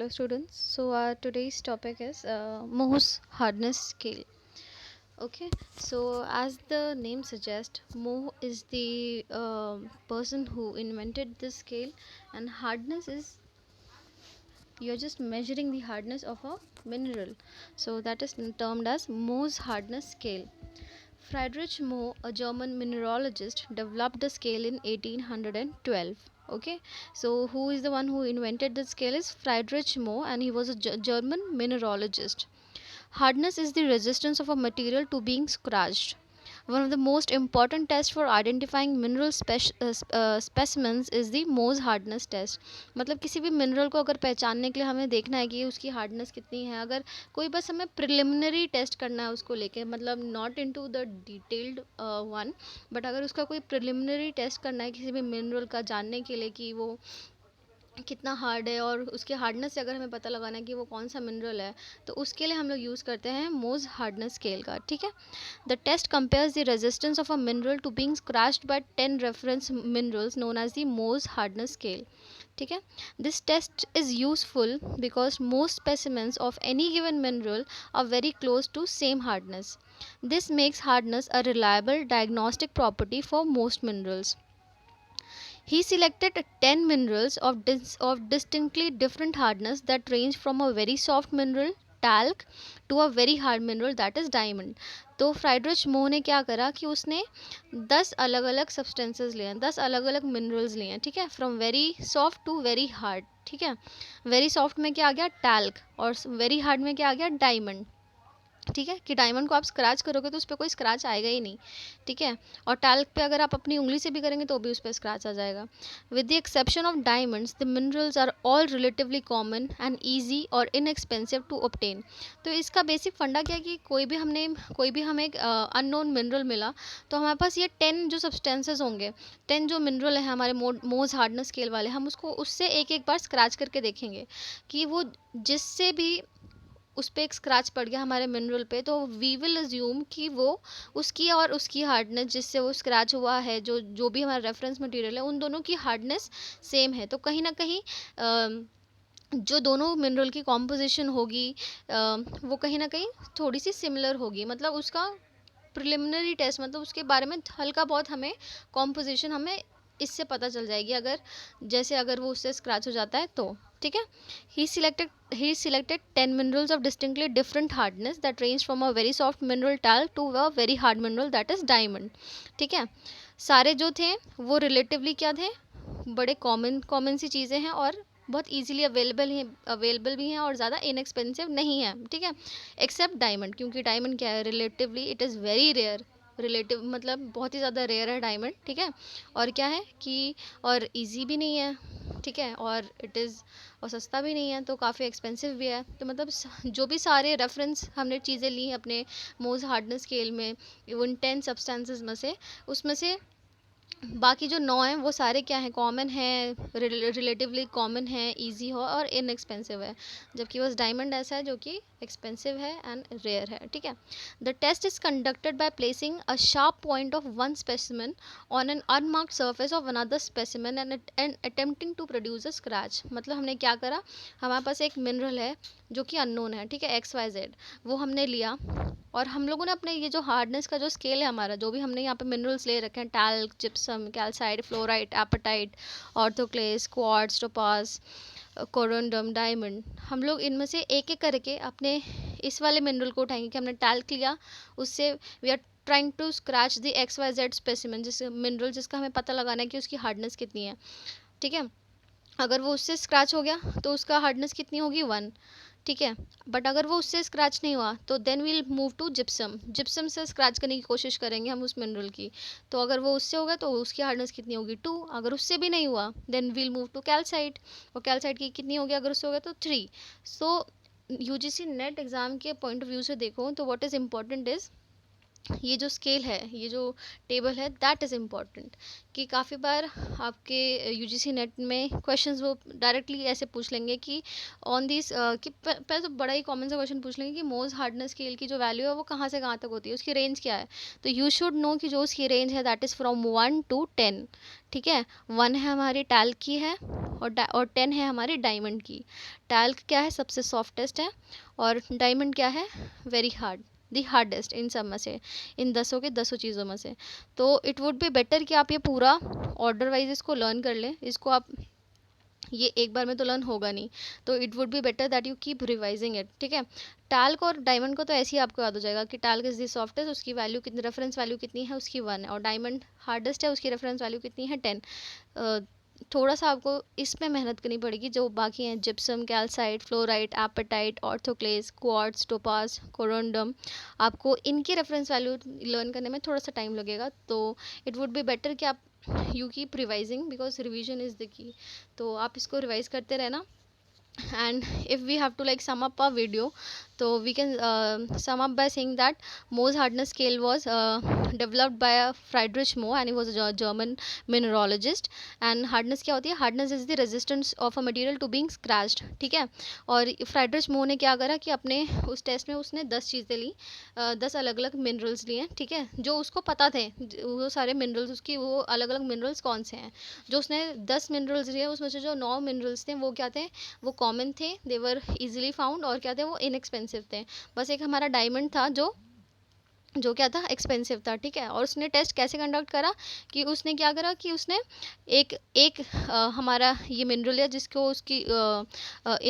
Hello students. So our today's topic is Mohs hardness scale. Okay. So as the name suggests, Moh is the person who invented this scale, and hardness is you're just measuring the hardness of a mineral. So that is termed as Mohs hardness scale. Friedrich Moh, a German mineralogist, developed the scale in 1812. Okay, so who is the one who invented the scale is Friedrich Moh, and he was a German mineralogist. Hardness is the resistance of a material to being scratched. One of the most important tests for identifying mineral specimens is the Mohs hardness test. मतलब किसी भी mineral को अगर पहचानने के लिए हमें देखना है कि उसकी हार्डनेस कितनी है, अगर कोई बस हमें प्रिलिमिनरी टेस्ट करना है उसको लेके, मतलब not into the detailed one, but अगर उसका कोई प्रिलिमिनरी टेस्ट करना है किसी भी मिनरल का जानने के लिए कि वो कितना हार्ड है, और उसके हार्डनेस से अगर हमें पता लगाना है कि वो कौन सा मिनरल है, तो उसके लिए हम लोग यूज़ करते हैं मोज हार्डनेस स्केल का. ठीक है. The test compares the resistance of a mineral to being scratched by 10 reference minerals known as the Mohs hardness scale. ठीक है. This test is useful because most specimens of any given mineral are very close to same hardness. This makes hardness a reliable diagnostic property for most minerals. He selected 10 minerals of distinctly different hardness that range from a very soft mineral talc to a very hard mineral that is diamond. तो फ्राइडरिच मोह ने क्या करा कि उसने 10 अलग अलग substances लिए हैं, 10 अलग अलग मिनरल्स लिए हैं. ठीक है. From very soft to very hard. ठीक है. वेरी सॉफ्ट में क्या आ गया, टैल्क, और वेरी हार्ड में क्या आ गया, डायमंड. ठीक है. कि डायमंड को आप स्क्रैच करोगे तो उस पर कोई स्क्रैच आएगा ही नहीं. ठीक है. और टैल्क पे अगर आप अपनी उंगली से भी करेंगे तो भी उस पर स्क्रैच आ जाएगा. With the exception of diamonds the minerals are all relatively common and easy और इनएक्सपेंसिव टू ऑब्टेन. तो इसका बेसिक फंडा क्या है कि कोई भी हमें अननोन मिनरल मिला तो हमारे पास ये 10 जो सब्सटेंसेज होंगे, 10 जो मिनरल है हमारे मोज हार्डनेस स्केल वाले, हम उसको उससे एक एक बार स्क्रैच करके देखेंगे कि वो जिससे भी उस पर एक स्क्रैच पड़ गया हमारे मिनरल पे, तो वी विल अज्यूम कि वो उसकी और उसकी हार्डनेस जिससे वो स्क्रैच हुआ है, जो जो भी हमारा रेफरेंस मटेरियल है, उन दोनों की हार्डनेस सेम है. तो कहीं ना कहीं जो दोनों मिनरल की कॉम्पोजिशन होगी वो कहीं ना कहीं थोड़ी सी सिमिलर होगी. मतलब उसका प्रिलिमिनरी टेस्ट, मतलब उसके बारे में हल्का बहुत हमें कॉम्पोजिशन हमें इससे पता चल जाएगी, अगर वो उससे स्क्रैच हो जाता है तो. ठीक है. He selected 10 minerals of distinctly different hardness that range from a very soft mineral talc to a very hard mineral that is diamond. ठीक है. सारे जो थे वो रिलेटिवली क्या थे, बड़े कॉमन कॉमन सी चीज़ें हैं और बहुत इजीली अवेलेबल भी हैं और ज़्यादा इनएक्सपेंसिव नहीं है. ठीक है. एक्सेप्ट डायमंड, क्योंकि डायमंड क्या है, relatively it is very rare. Relative मतलब बहुत ही ज़्यादा रेयर है डायमंड. ठीक है. और क्या है कि और इजी भी नहीं है. ठीक है. और इट इज़ और सस्ता भी नहीं है, तो काफ़ी एक्सपेंसिव भी है. तो मतलब जो भी सारे रेफरेंस हमने चीज़ें ली हैं अपने मोज हार्डनेस स्केल में, उन 10 सब्सटेंसेस में से, उसमें से बाकी जो 9 हैं वो सारे क्या हैं, कॉमन है, रिलेटिवली कॉमन है, इजी हो और इनएक्सपेंसिव है. जबकि बस डायमंड ऐसा है जो कि एक्सपेंसिव है एंड रेयर है. ठीक है. The test is conducted by placing a sharp point of one specimen on an unmarked surface of another specimen and attempting to produce a scratch. मतलब हमने क्या करा, हमारे पास एक मिनरल है जो कि अननोन है. ठीक है. XYZ वो हमने लिया, और हम लोगों ने अपने ये जो हार्डनेस का जो स्केल है हमारा, जो भी हमने यहाँ पे मिनरल्स ले रखे हैं, talc, gypsum, calcite, fluorite, apatite, orthoclase, quartz, topaz, corundum, diamond, हम लोग इनमें से एक एक करके अपने इस वाले मिनरल को उठाएंगे कि हमने टैल्क लिया, उससे we are trying to scratch the XYZ specimen, जिस मिनरल जिसका हमें पता लगाना है कि उसकी हार्डनेस कितनी है. ठीक है. अगर वो उससे स्क्रैच हो गया तो उसका हार्डनेस कितनी होगी, 1. ठीक है. बट अगर वो उससे स्क्रैच नहीं हुआ तो then we'll move to gypsum. Gypsum से स्क्रैच करने की कोशिश करेंगे हम उस मिनरल की. तो अगर वो उससे होगा तो उसकी हार्डनेस कितनी होगी, 2. अगर उससे भी नहीं हुआ then we'll move to calcite. और कैल्साइट की कितनी होगी, अगर उससे होगा तो 3. सो UGC नेट एग्ज़ाम के पॉइंट ऑफ व्यू से देखो तो व्हाट इज़ इम्पॉर्टेंट इज़ ये जो स्केल है, ये जो टेबल है, दैट इज़ इम्पॉर्टेंट। कि काफ़ी बार आपके यूजीसी नेट में क्वेश्चंस वो डायरेक्टली ऐसे पूछ लेंगे कि ऑन दिस कि पहले तो बड़ा ही कॉमन सा क्वेश्चन पूछ लेंगे कि मोज हार्डनेस स्केल की जो वैल्यू है वो कहाँ से कहाँ तक होती है, उसकी रेंज क्या है। तो यू शुड नो कि जो उसकी रेंज है दैट इज़ फ्रॉम 1 to 10। ठीक है, 1 है हमारी टैल्क की है, और 10 है हमारी डायमंड की। टैल्क क्या है, सबसे सॉफ्टेस्ट है, और डायमंड क्या है, वेरी हार्ड, दी हार्डेस्ट इन सब में से, इन 10 के 10 चीज़ों में से। तो इट वुड बी बेटर कि आप ये पूरा ऑर्डर वाइज इसको लर्न कर लें। इसको आप, ये एक बार में तो लर्न होगा नहीं, तो it would be better that you keep revising it. ठीक है, टैल्क और डायमंड को तो ऐसे ही आपको याद हो जाएगा कि टैल्क इज दी सॉफ्टेस्ट, उसकी वैल्यू कितनी, रेफरेंस वैल्यू कितनी है उसकी 1 है, और डायमंड हार्डेस्ट है, उसकी रेफरेंस वैल्यू कितनी है 10। थोड़ा सा आपको इसमें मेहनत करनी पड़ेगी, जो बाकी हैं gypsum, calcite, fluorite, apatite, orthoclase, quartz, topaz, corundum, आपको इनकी रेफरेंस वैल्यू लर्न करने में थोड़ा सा टाइम लगेगा। तो इट वुड बी बेटर कि आप you keep revising, because revision is the key. तो आप इसको रिवाइज करते रहना। And if we have to like sum up our video, so we can sum up by saying that Mohs hardness scale was developed by Friedrich Moh, and he was a German mineralogist। and hardness क्या होती है, hardness is the resistance of a material to being scratched। ठीक है, और फ्राइड्रिच मोह ने क्या करा कि अपने उस टेस्ट में उसने 10 चीज़ें ली, 10 अलग अलग मिनरल्स लिए। ठीक है, जो उसको पता थे, वो सारे मिनरल्स उसकी, वो अलग अलग मिनरल्स कौन से हैं। जो उसने 10 मिनरल्स लिए उसमें से जो 9 मिनरल्स थे वो क्या थे, वो कॉमन थे, देवर इजीली फाउंड, और क्या थे, वो इनएक्सपेंसिव थे। बस एक हमारा डायमंड था जो जो क्या था, एक्सपेंसिव था। ठीक है, और उसने टेस्ट कैसे कंडक्ट करा कि उसने क्या करा कि उसने एक एक हमारा ये मिनरल लिया जिसको उसकी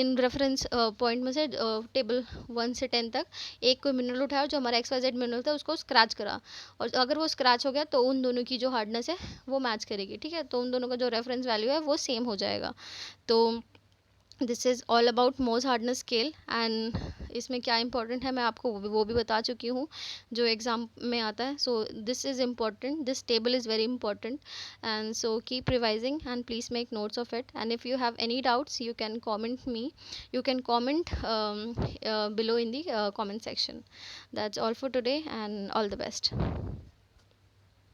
इन रेफरेंस पॉइंट में से टेबल 1 से 10 तक एक कोई मिनरल उठाया जो हमारा XYZ मिनरल था, उसको स्क्रैच करा, और अगर वो स्क्रैच हो गया तो उन दोनों की जो हार्डनेस है वो मैच करेगी। ठीक है, तो उन दोनों का जो रेफरेंस वैल्यू है वो सेम हो जाएगा। तो दिस इज़ ऑल अबाउट मोज हार्डनेस स्केल। एंड इसमें क्या इंपॉर्टेंट है मैं आपको वो भी बता चुकी हूँ, जो एग्ज़ाम में आता है। So this is important, this table is very important, and so keep revising and please make notes of it. And if you have any doubts you can comment me, you can comment below in the comment section. That's all for today, and all the best.